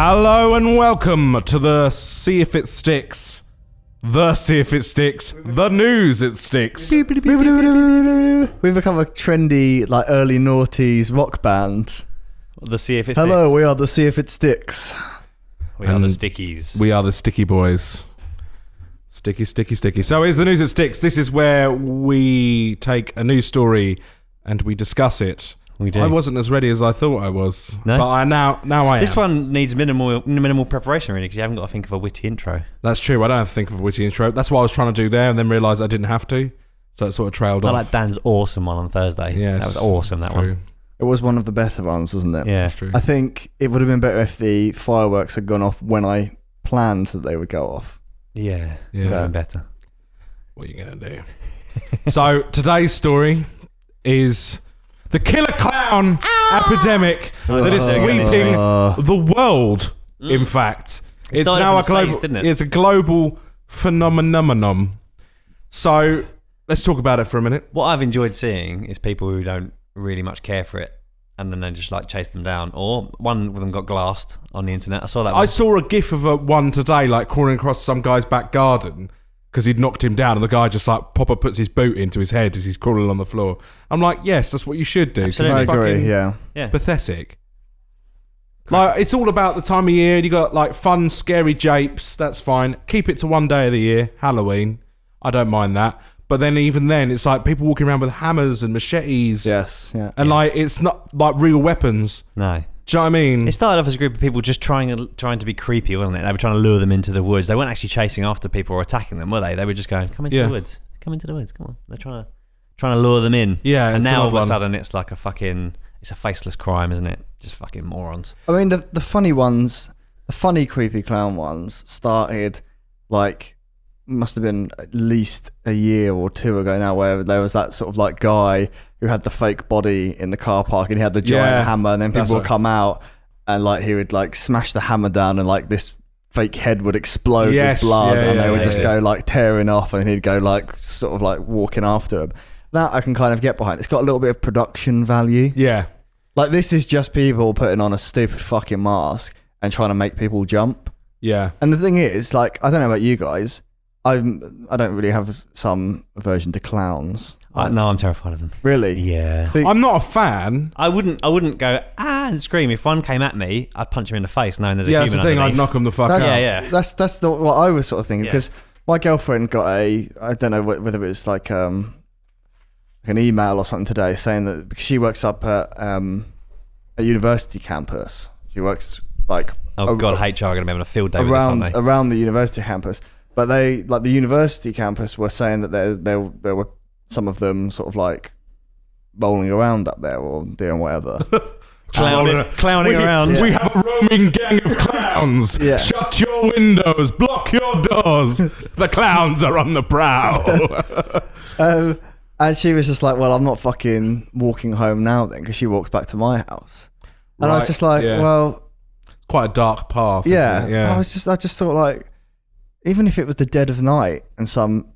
Hello and welcome to the See If It Sticks. The See If It Sticks. The news it sticks. We've become a trendy, like early noughties rock band. The See If It Sticks. Hello, we are the See If It Sticks. We are the Stickies. We are the Sticky Boys. Sticky, sticky, sticky. So here's the news it sticks. This is where we take a news story and we discuss it. We do. I wasn't as ready as I thought I was. No? But I now I am. This one needs minimal preparation, really, because you haven't got to think of a witty intro. That's true. I don't have to think of a witty intro. That's what I was trying to do there and then realised I didn't have to. So it sort of trailed off. I like Dan's awesome one on Thursday. Yes, that was awesome, that true. one. It was one of the better ones, wasn't it? Yeah. That's true. I think it would have been better if the fireworks had gone off when I planned that they would go off. Yeah. Yeah. Would have been better. What are you going to do? So today's story is the killer clown epidemic that is sweeping the world. In fact, it's started now a from the global. States, didn't it? It's a global phenomenon. So let's talk about it for a minute. What I've enjoyed seeing is people who don't really much care for it, and then they just like chase them down. Or one of them got glassed on the internet. I saw that one. I saw a gif of one today, like crawling across some guy's back garden because he'd knocked him down, and the guy just like Popper puts his boot into his head as he's crawling on the floor. I'm like, yes, that's what you should do. 'Cause Absolutely. it's I agree, fucking yeah. pathetic. Like, it's all about the time of year. You got like fun, scary japes. That's fine. Keep it to one day of the year, Halloween. I don't mind that. But then, even then, it's like people walking around with hammers and machetes. Yes, yeah. And like, it's not like real weapons. No. Do you know what I mean? It started off as a group of people just trying to be creepy, wasn't it? They were trying to lure them into the woods. They weren't actually chasing after people or attacking them, were they? They were just going, come into the woods. Come into the woods. Come on. They're trying to lure them in. Yeah. And it's now an all of odd a one. sudden it's like it's a faceless crime, isn't it? Just fucking morons. I mean, the funny ones, the funny creepy clown ones started like, must have been at least a year or two ago now, where there was that sort of like guy who had the fake body in the car park and he had the giant hammer, and then people would come out and like he would like smash the hammer down and like this fake head would explode with blood, and they would just go like tearing off, and he'd go like sort of like walking after him. That I can kind of get behind. It's got a little bit of production value. Yeah. Like, this is just people putting on a stupid fucking mask and trying to make people jump. Yeah. And the thing is, like, I don't know about you guys, I don't really have some aversion to clowns. No, I'm terrified of them. Really? Yeah. So, I'm not a fan. I wouldn't go and scream. If one came at me, I'd punch him in the face, knowing there's a Yeah, that's human the thing. underneath. I'd knock them the fuck out. Yeah. That's what I was sort of thinking, Yeah. because my girlfriend got I don't know whether it was like an email or something today saying that because she works up at a university campus. She works like Oh God, HR are going to be having a field day with this, aren't they? around the university campus. But they, like the university campus, were saying that there were some of them sort of like rolling around up there or doing whatever. Clowning around. We have a roaming gang of clowns. Yeah. Shut your windows. Block your doors. The clowns are on the prowl. And she was just like, well, I'm not fucking walking home now then, because she walks back to my house. And I was Right, just like, yeah. well, Quite a dark path. yeah. Isn't it? Yeah. I just thought like, even if it was the dead of night and some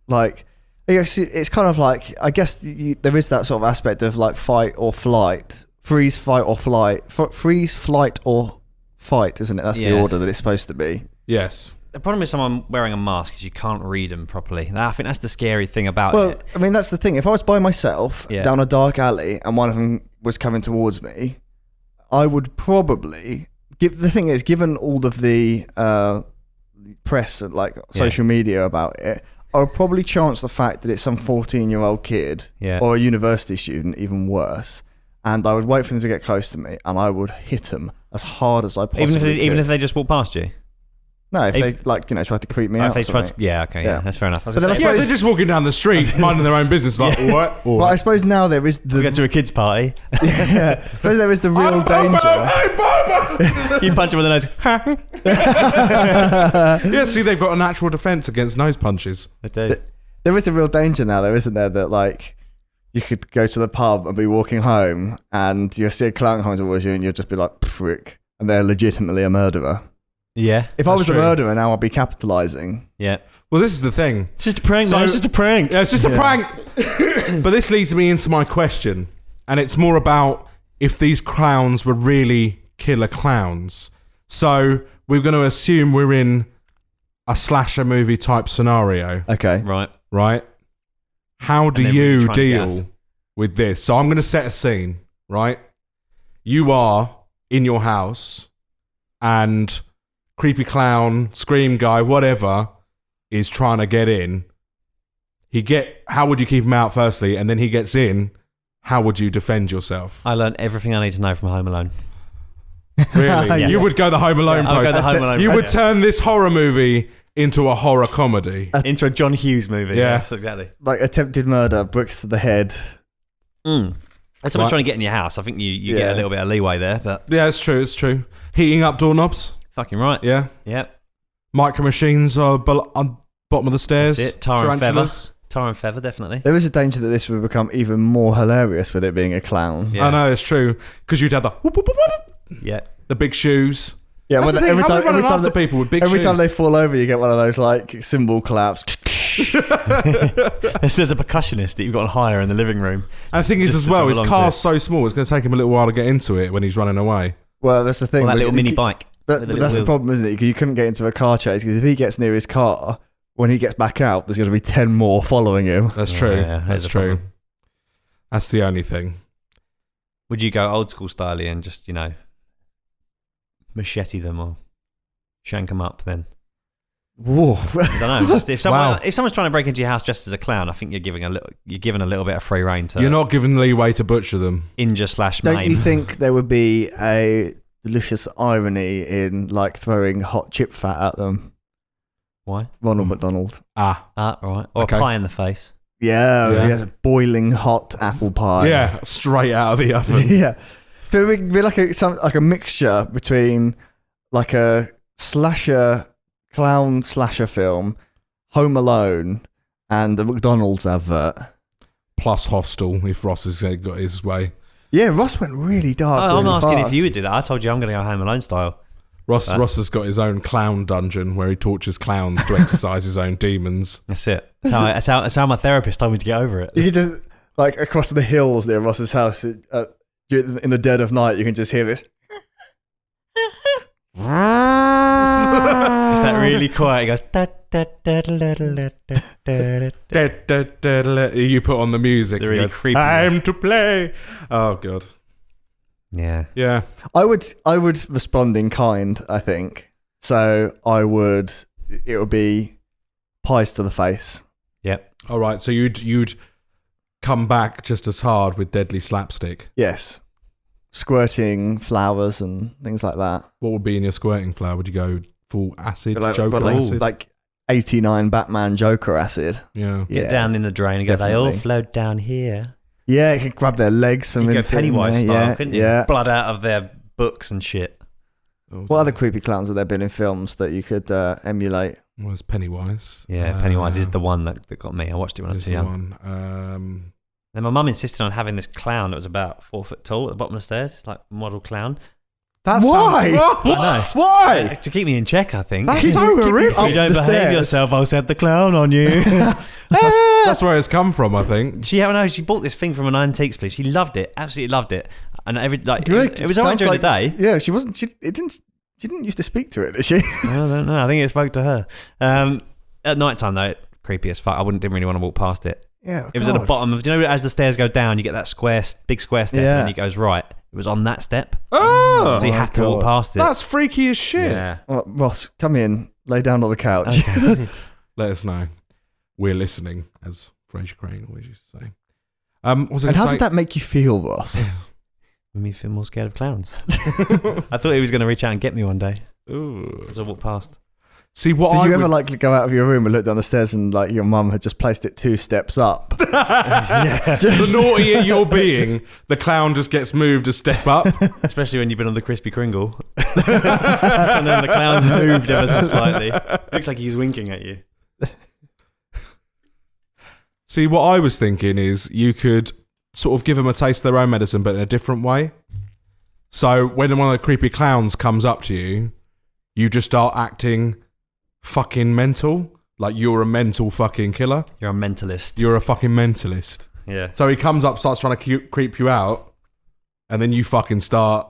like, it's kind of like, I guess there is that sort of aspect of like fight or flight, freeze, fight or flight, freeze, flight or fight, isn't it? That's the order that it's supposed to be. Yes. The problem with someone wearing a mask is you can't read them properly. I think that's the scary thing about Well, it. I mean, that's the thing. If I was by myself Yeah. down a dark alley and one of them was coming towards me, I would probably the thing is, given all of the press and like social media about it, I would probably chance the fact that it's some 14-year-old kid or a university student, even worse. And I would wait for them to get close to me, and I would hit them as hard as I possibly could. Even if they just walk past you. No, if they like tried to creep me out. If they or something. that's fair enough. But then I Yeah, suppose- they're just walking down the street, minding their own business, like, what? Well, I suppose now there is we get to a kids' party. I suppose there is the real danger. You punch them with the nose. Yeah, see, they've got a natural defense against nose punches. They do. There is a real danger now, though, isn't there? That like you could go to the pub and be walking home, and you'll see a clown coming towards you, and you'll just be like, prick, and they're legitimately a murderer. Yeah. If I That's was true. a murderer now, I'd be capitalising. Yeah. Well, this is the thing. It's just a prank, So- man. It's just a prank. Yeah, it's just a prank. But this leads me into my question, and it's more about if these clowns were really killer clowns. So we're going to assume we're in a slasher movie type scenario, Okay. Right. right? How do then you try and guess. deal with this? So I'm going to set a scene, right? You are in your house and creepy clown, scream guy, whatever, is trying to get in. How would you keep him out firstly? And then he gets in. How would you defend yourself? I learned everything I need to know from Home Alone. Really? Yes. You would go the Home Alone I'll go post. the Home Alone. You would yeah. turn this horror movie into a horror comedy. into a John Hughes movie. Yeah. Yes, exactly. Like attempted murder, bricks to the head. If someone's Right. trying to get in your house, I think you get Yeah. a little bit of leeway there, but Yeah, it's true. It's true. Heating up doorknobs. fucking right. Yeah. Yep. Micro machines are on bottom of the stairs. That's it. Tar and feather. Tarantulas. Tar and feather, definitely. There is a danger that this would become even more hilarious with it being a clown. Yeah. I know it's true because you'd have the whoop, whoop, whoop, whoop, Yeah. the big shoes. Yeah, That's the thing, how are we running after people with big every shoes? time they fall over, you get one of those like cymbal claps. There's a percussionist that you've got on hire in the living room. And the thing is Just as to well, jog his along car's to so small, it's going to take him a little while to get into it when he's running away. Well, that's the thing. Or that but little you- mini bike. But with the that's the little problem, isn't it? You couldn't get into a car chase because if he gets near his car, when he gets back out, there's going to be 10 more following him. That's Yeah, true. yeah, That's there's a true. problem. That's the only thing. Would you go old school style and just, machete them or shank them up then? Whoa. I don't know. Just if someone's trying to break into your house dressed as a clown, I think you're given a little bit of free rein to You're not given leeway to butcher them. injure / Don't maim. you think there would be a delicious irony in like throwing hot chip fat at them? Why? Ronald McDonald. Ah. Right. Or Okay. a pie in the face. Yeah, Yeah. he has a boiling hot apple pie. Yeah, straight out of the oven. Yeah. So it would be like a mixture between like a clown slasher film, Home Alone, and the McDonald's advert. Plus Hostel, if Ross has got his way. Yeah, Ross went really dark. I'm really asking fast. if you would do that. I told you I'm going to go Home Alone style. Ross has got his own clown dungeon where he tortures clowns to exercise his own demons. That's it. That's how my therapist told me to get over it. You can just like across the hills near Ross's house in the dead of night. You can just hear this. It's that really quiet. It goes. You put on the music. The and really go, creepy Time to play. Oh god. Yeah. Yeah. I would respond in kind. I think so. It would be pies to the face. Yep. All right. So you'd come back just as hard with deadly slapstick. Yes, squirting flowers and things like that. What would be in your squirting flower? Would you go full acid, But Joker acid? like 89 Batman Joker acid. Yeah. Get down in the drain and go. They all Definitely. flowed down here. Yeah, you could grab their legs and You go then sit in Pennywise there. style, Yeah, couldn't you? yeah. Blood out of their books and shit. What other creepy clowns have there been in films that you could emulate? Well, it's Pennywise. Yeah, Pennywise is the one that got me. I watched it when I was is too the young. one. Then my mum insisted on having this clown that was about 4 foot tall at the bottom of the stairs. It's like a model clown. That Why? sounds- What? Why? To keep me in check, I think. That's Keep so you horrific. up If you don't the behave stairs. yourself, I'll set the clown on you. That's where it's come from, I think. She bought this thing from an antiques place. She loved it, absolutely loved it. And Good. it was around Sounds during like- the day. Yeah, she wasn't. She didn't used to speak to it, did she? I don't know. I think it spoke to her. At night time though, creepy as fuck. Didn't really want to walk past it. Yeah. It was at the bottom of. Do you know as the stairs go down, you get that big square step, Yeah. and it goes right. It was on that step, Oh, so you have to walk God. past it. that's freaky as shit. Yeah. Well, Ross, come in, lay down on the couch. Okay. Let us know. We're listening, as Fraser Crane always used to say. What was I And going how to say? did that make you feel, Ross? Made me feel more scared of clowns. I thought he was going to reach out and get me one day Ooh. as I walked past. See what Did I you would- ever like go out of your room and look down the stairs and like your mum had just placed it 2 steps up? the naughtier you're being, the clown just gets moved a step up. Especially when you've been on the Crispy Kringle. And then the clown's moved ever so slightly. Looks like he's winking at you. See, what I was thinking is you could sort of give them a taste of their own medicine, but in a different way. So when one of the creepy clowns comes up to you, you just start acting fucking mental. Like you're a mental fucking killer. You're a mentalist. You're a fucking mentalist. Yeah. So he comes up, starts trying to creep you out, and then you fucking start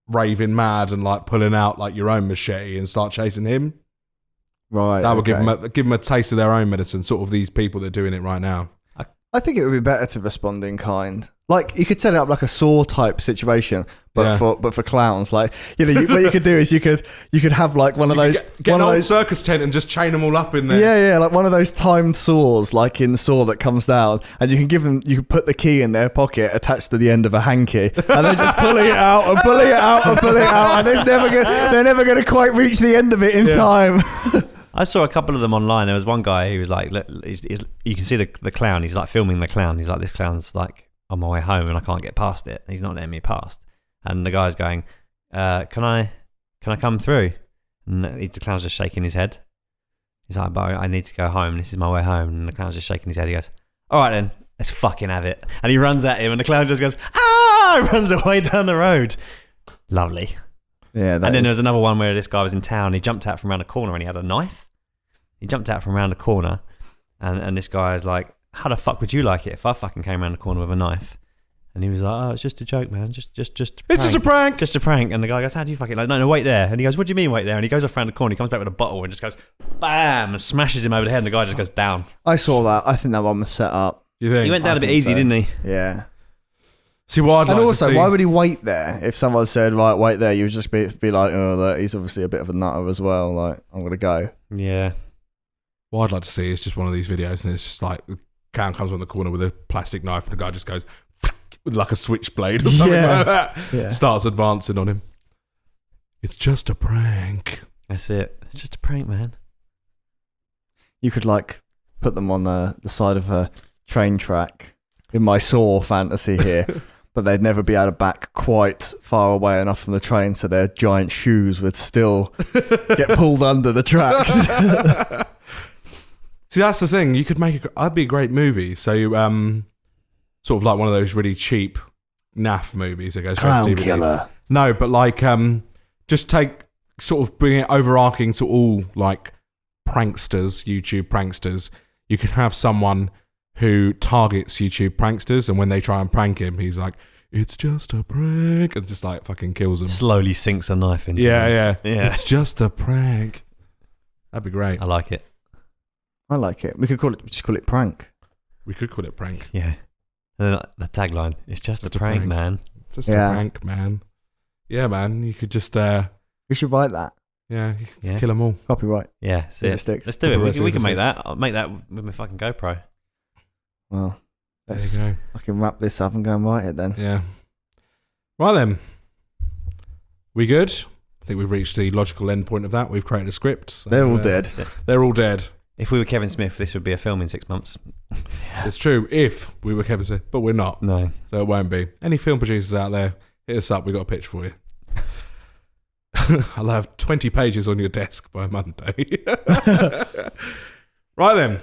raving mad and like pulling out like your own machete and start chasing him. Right. That would give them a taste of their own medicine. Sort of these people that are doing it right now. I think it would be better to respond in kind. Like you could set it up like a Saw type situation, but for clowns, like what you could do is you could have like one of those get an old circus tent and just chain them all up in there. Yeah, like one of those timed saws, like in Saw that comes down, and you can put the key in their pocket attached to the end of a hanky, and they're just pulling it out and pulling it out and pulling it out, and they're never going to quite reach the end of it in time. I saw a couple of them online. There was one guy who was like, you can see the clown. He's like filming the clown. He's like, this clown's like on my way home and I can't get past it. He's not letting me past. And the guy's going, can I come through? And the clown's just shaking his head. He's like, but I need to go home. This is my way home. And the clown's just shaking his head. He goes, all right then, let's fucking have it. And he runs at him and the clown just goes, ah! He runs away down the road. Lovely. Yeah, and then there was another one where this guy was in town. He jumped out from around a corner and he had a knife. He jumped out from around the corner, and this guy is like, "How the fuck would you like it if I fucking came around the corner with a knife?" And he was like, "Oh, it's just a joke, man. Just a prank. It's just a prank. Just a prank." And the guy goes, "How do you fucking like? No, wait there." And he goes, "What do you mean wait there?" And he goes off around the corner. He comes back with a bottle and just goes, bam, and smashes him over the head. And the guy just goes down. I saw that. I think that one was set up. You think? He went down a bit easy, didn't he? Yeah. See what I'd like and also, to see. why would he wait there? If someone said, "Right, wait there," you would just be like, "Oh, look, he's obviously a bit of a nutter as well. Like, I'm gonna go." Yeah. What I'd like to see is just one of these videos, and it's just like the clown comes on the corner with a plastic knife, and the guy just goes with like a switchblade or something like that. Yeah. Starts advancing on him. It's just a prank. That's it. It's just a prank, man. You could like put them on the side of a train track in my Saw fantasy here. But they'd never be able to back quite far away enough from the train, so their giant shoes would still get pulled under the tracks. See, that's the thing. You could make that'd be a great movie. So, sort of like one of those really cheap naff movies that goes straight to Clown DVD. Killer. No, but like, just sort of bring it overarching to all like pranksters, YouTube pranksters. You could have someone who targets YouTube pranksters, and when they try and prank him, he's like, "It's just a prank," and just like fucking kills them. Slowly sinks a knife into him. Yeah. Yeah. It's just a prank. That'd be great. I like it. I like it. We could call it prank. We could call it prank. Yeah. And then the tagline, it's just a prank, man. It's just a prank, man. Yeah, man. You could just We should write that. you could kill them all. Copyright. Yeah, see it. Sticks. Let's do it. We can make Sticks. that. I'll make that with my fucking GoPro. Well, There let's you go. fucking wrap this up and go and write it then. Yeah. Right then. We good? I think we've reached the logical end point of that. We've created a script. So, They're all dead. That's it. They're all dead. If we were Kevin Smith, this would be a film in 6 months. It's true if we were Kevin Smith, but we're not. No. So it won't be. Any film producers out there, hit us up. We've got a pitch for you. I'll have 20 pages on your desk by Monday. Right then.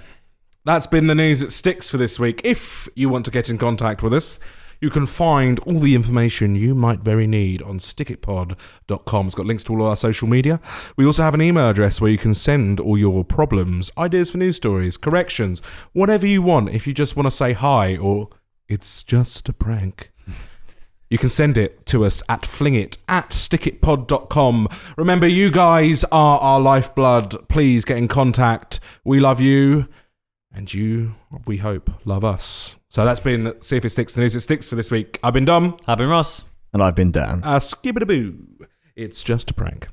That's been the news that sticks for this week. If you want to get in contact with us, you can find all the information you might very need on stickitpod.com. It's got links to all our social media. We also have an email address where you can send all your problems, ideas for news stories, corrections, whatever you want. If you just want to say hi or it's just a prank, you can send it to us at flingit@stickitpod.com. Remember, you guys are our lifeblood. Please get in contact. We love you. And you, we hope, love us. So that's been See If It Sticks, the news that sticks for this week. I've been Dom. I've been Ross. And I've been Dan. Skibidi-boo. It's just a prank.